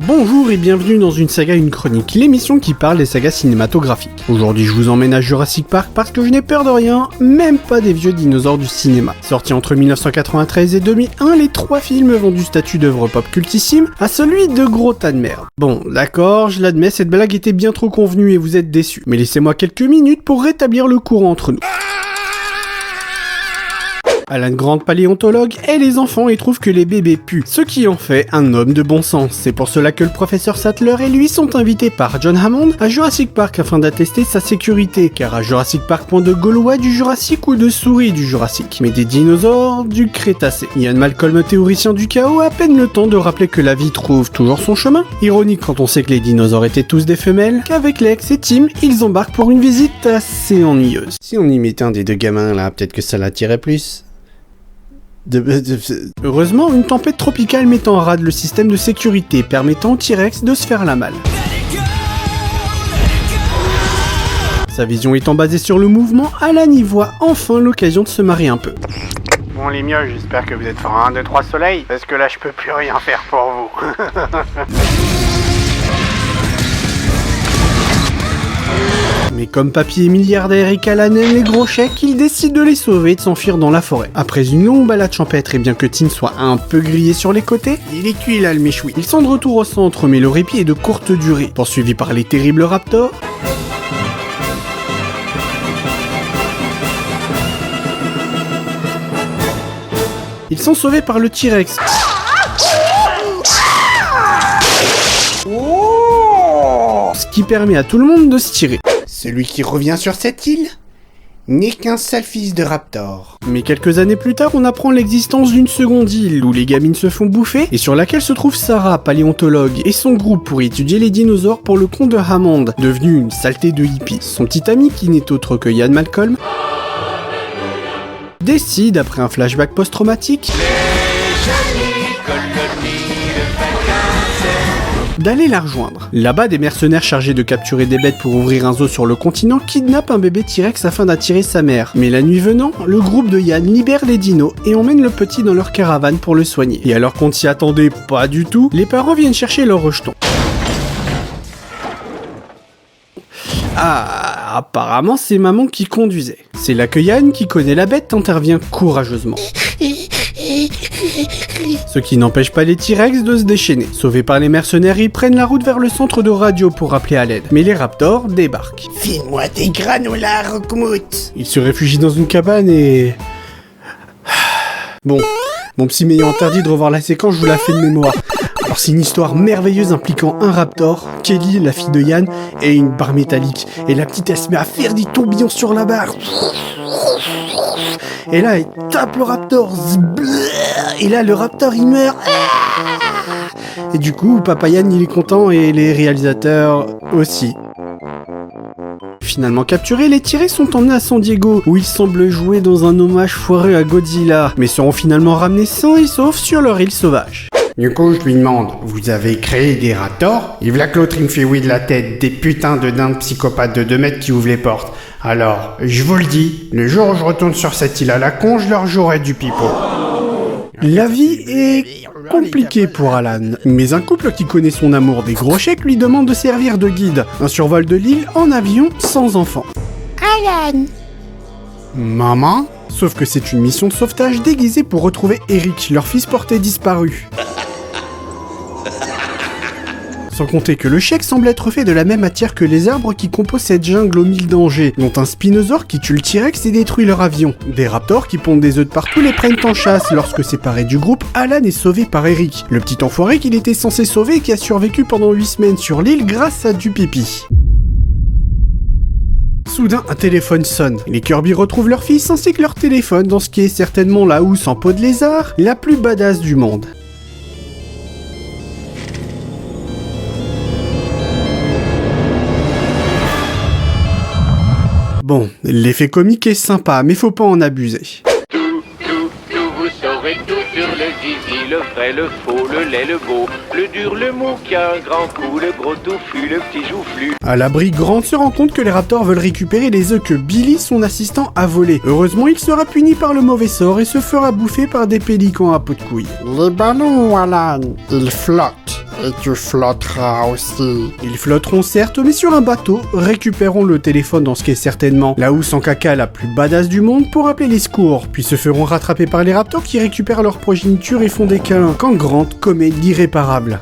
Bonjour et bienvenue dans une saga, une chronique, l'émission qui parle des sagas cinématographiques. Aujourd'hui je vous emmène à Jurassic Park parce que je n'ai peur de rien, même pas des vieux dinosaures du cinéma. Sortis entre 1993 et 2001, les trois films vont du statut d'œuvre pop cultissime à celui de gros tas de merde. Bon, d'accord, je l'admets, cette blague était bien trop convenue et vous êtes déçus. Mais laissez-moi quelques minutes pour rétablir le courant entre nous. Alan Grant, paléontologue, et les enfants y trouvent que les bébés puent, ce qui en fait un homme de bon sens. C'est pour cela que le professeur Sattler et lui sont invités par John Hammond à Jurassic Park afin d'attester sa sécurité, car à Jurassic Park, point de Gaulois du Jurassique ou de souris du Jurassique, mais des dinosaures du Crétacé. Ian Malcolm, théoricien du chaos, a à peine le temps de rappeler que la vie trouve toujours son chemin. Ironique quand on sait que les dinosaures étaient tous des femelles, qu'avec Lex et Tim, ils embarquent pour une visite assez ennuyeuse. Si on y mettait un des deux gamins là, peut-être que ça l'attirait plus. Heureusement, une tempête tropicale met en rade le système de sécurité, permettant au T-Rex de se faire la malle. Sa vision étant basée sur le mouvement, Alan y voit enfin l'occasion de se marier un peu. Bon les mieux, j'espère que vous êtes fort 1, 2, 3 soleil, parce que là je peux plus rien faire pour vous. Mais comme papy est milliardaire et qu'Alan aime les gros chèques, il décide de les sauver et de s'enfuir dans la forêt. Après une longue balade champêtre et bien que Tim soit un peu grillé sur les côtés, il est cuit là le méchoui. Ils sont de retour au centre mais le répit est de courte durée. Poursuivi par les terribles raptors, ils sont sauvés par le T-Rex. Ce qui permet à tout le monde de se tirer. Celui qui revient sur cette île n'est qu'un sale fils de raptor. Mais quelques années plus tard, on apprend l'existence d'une seconde île où les gamines se font bouffer et sur laquelle se trouve Sarah, paléontologue, et son groupe pour étudier les dinosaures pour le compte de Hammond, devenu une saleté de hippie. Son petit ami, qui n'est autre que Ian Malcolm, décide, après un flashback post-traumatique, d'aller la rejoindre. Là-bas, des mercenaires chargés de capturer des bêtes pour ouvrir un zoo sur le continent kidnappent un bébé T-Rex afin d'attirer sa mère. Mais la nuit venant, le groupe de Ian libère les dinos et emmène le petit dans leur caravane pour le soigner. Et alors qu'on s'y attendait pas du tout, les parents viennent chercher leur rejeton. Ah, apparemment c'est maman qui conduisait. C'est là que Ian, qui connaît la bête, intervient courageusement. Ce qui n'empêche pas les T-Rex de se déchaîner. Sauvés par les mercenaires, ils prennent la route vers le centre de radio pour appeler à l'aide. Mais les raptors débarquent. File-moi tes granolas, Rockmout. Ils se réfugient dans une cabane et... Bon, mon psy m'ayant interdit de revoir la séquence, je vous la fais de mémoire. Alors c'est une histoire merveilleuse impliquant un raptor, Kelly, la fille de Ian, et une barre métallique. Et la petite elle se met à faire des tourbillons sur la barre. Et là elle tape le raptor. Et là le raptor il meurt. Et du coup papa Ian il est content et les réalisateurs aussi. Finalement capturés, les T-Rex sont emmenés à San Diego, où ils semblent jouer dans un hommage foireux à Godzilla, mais seront finalement ramenés sains et saufs sur leur île sauvage. Du coup, je lui demande, vous avez créé des raptors? Et voilà que l'autre, il me fait oui de la tête, des putains de dindes psychopathes de 2 mètres qui ouvrent les portes. Alors, je vous le dis, le jour où je retourne sur cette île à la con, je leur jouerai du pipeau. La vie est compliquée pour Alan, mais un couple qui connaît son amour des gros chèques lui demande de servir de guide. Un survol de l'île en avion sans enfant. Alan. Maman? Sauf que c'est une mission de sauvetage déguisée pour retrouver Eric, leur fils porté disparu. Sans compter que le chèque semble être fait de la même matière que les arbres qui composent cette jungle aux 1000 dangers, dont un spinosaure qui tue le T-Rex et détruit leur avion. Des raptors qui pondent des œufs de partout les prennent en chasse. Lorsque séparé du groupe, Alan est sauvé par Eric, le petit enfoiré qu'il était censé sauver et qui a survécu pendant 8 semaines sur l'île grâce à du pipi. Soudain, un téléphone sonne. Les Kirby retrouvent leur fils ainsi que leur téléphone dans ce qui est certainement la housse en peau de lézard, la plus badass du monde. Bon, l'effet comique est sympa, mais faut pas en abuser. Tout, vous saurez tout sur le zizi, le vrai, le faux, le laid, le beau, le dur, le mou qui a un grand coup, le gros touffu, le petit joufflu. À l'abri, Grant se rend compte que les raptors veulent récupérer les œufs que Billy, son assistant, a volés. Heureusement, il sera puni par le mauvais sort et se fera bouffer par des pélicans à peau de couille. Les ballons, Alan, ils flottent. Et tu flotteras aussi. Ils flotteront certes, mais sur un bateau, récupéreront le téléphone dans ce qui est certainement la housse en caca la plus badass du monde pour appeler les secours, puis se feront rattraper par les raptors qui récupèrent leur progéniture et font des câlins quand Grant commet l'irréparable.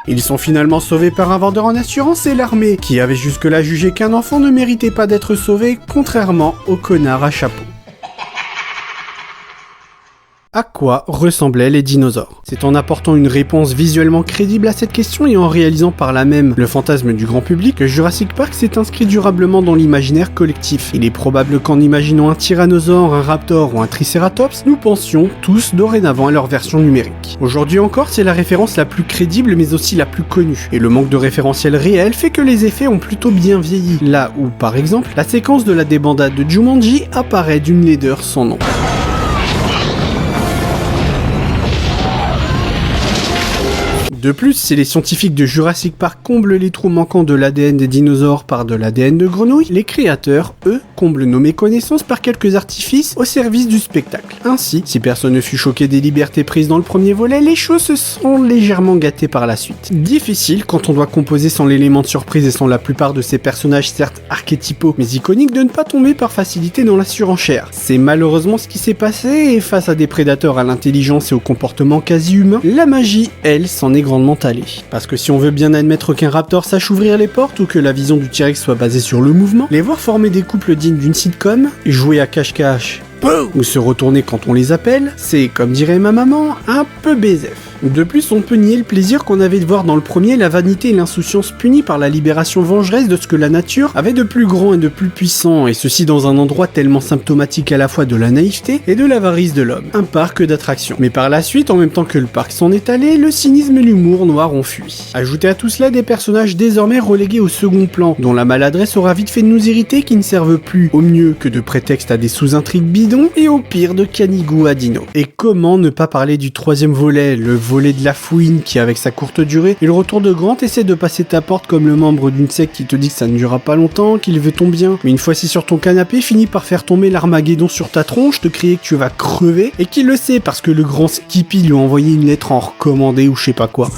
Ils sont finalement sauvés par un vendeur en assurance et l'armée, qui avait jusque-là jugé qu'un enfant ne méritait pas d'être sauvé, contrairement au connard à chapeau. À quoi ressemblaient les dinosaures? C'est en apportant une réponse visuellement crédible à cette question et en réalisant par là même le fantasme du grand public que Jurassic Park s'est inscrit durablement dans l'imaginaire collectif. Il est probable qu'en imaginant un tyrannosaure, un raptor ou un tricératops, nous pensions tous dorénavant à leur version numérique. Aujourd'hui encore, c'est la référence la plus crédible mais aussi la plus connue. Et le manque de référentiel réel fait que les effets ont plutôt bien vieilli. Là où, par exemple, la séquence de la débandade de Jumanji apparaît d'une laideur sans nom. De plus, si les scientifiques de Jurassic Park comblent les trous manquants de l'ADN des dinosaures par de l'ADN de grenouilles, les créateurs, eux, comblent nos méconnaissances par quelques artifices au service du spectacle. Ainsi, si personne ne fut choqué des libertés prises dans le premier volet, les choses se sont légèrement gâtées par la suite. Difficile, quand on doit composer sans l'élément de surprise et sans la plupart de ces personnages certes archétypaux mais iconiques, de ne pas tomber par facilité dans la surenchère. C'est malheureusement ce qui s'est passé, et face à des prédateurs à l'intelligence et au comportement quasi humain, la magie, elle, s'en est grandement allée. Parce que si on veut bien admettre qu'un raptor sache ouvrir les portes ou que la vision du T-Rex soit basée sur le mouvement, les voir former des couples dignes d'une sitcom, jouer à cache-cache, ou se retourner quand on les appelle, c'est, comme dirait ma maman, un peu BZF. De plus, on peut nier le plaisir qu'on avait de voir dans le premier la vanité et l'insouciance punies par la libération vengeresse de ce que la nature avait de plus grand et de plus puissant, et ceci dans un endroit tellement symptomatique à la fois de la naïveté et de l'avarice de l'homme. Un parc d'attractions. Mais par la suite, en même temps que le parc s'en est allé, le cynisme et l'humour noir ont fui. Ajoutez à tout cela des personnages désormais relégués au second plan, dont la maladresse aura vite fait de nous irriter, qui ne servent plus au mieux que de prétexte à des sous-intrigues bidons, et au pire de canigou à dino. Et comment ne pas parler du troisième volet, le volet de la fouine qui, avec sa courte durée et le retour de Grant, essaie de passer ta porte comme le membre d'une secte qui te dit que ça ne durera pas longtemps, qu'il veut ton bien, mais une fois assis sur ton canapé, finit par faire tomber l'Armageddon sur ta tronche, te crier que tu vas crever, et qu'il le sait parce que le grand Skippy lui a envoyé une lettre en recommandé ou je sais pas quoi.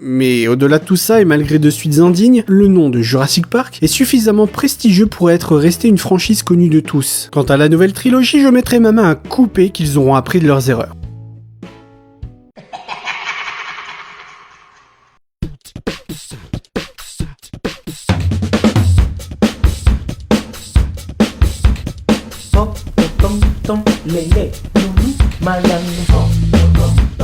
Mais au-delà de tout ça, et malgré de suites indignes, le nom de Jurassic Park est suffisamment prestigieux pour être resté une franchise connue de tous. Quant à la nouvelle trilogie, je mettrai ma main à couper qu'ils auront appris de leurs erreurs. Tom, tom, tom, lele, loulou, malang, tom, tom, tom.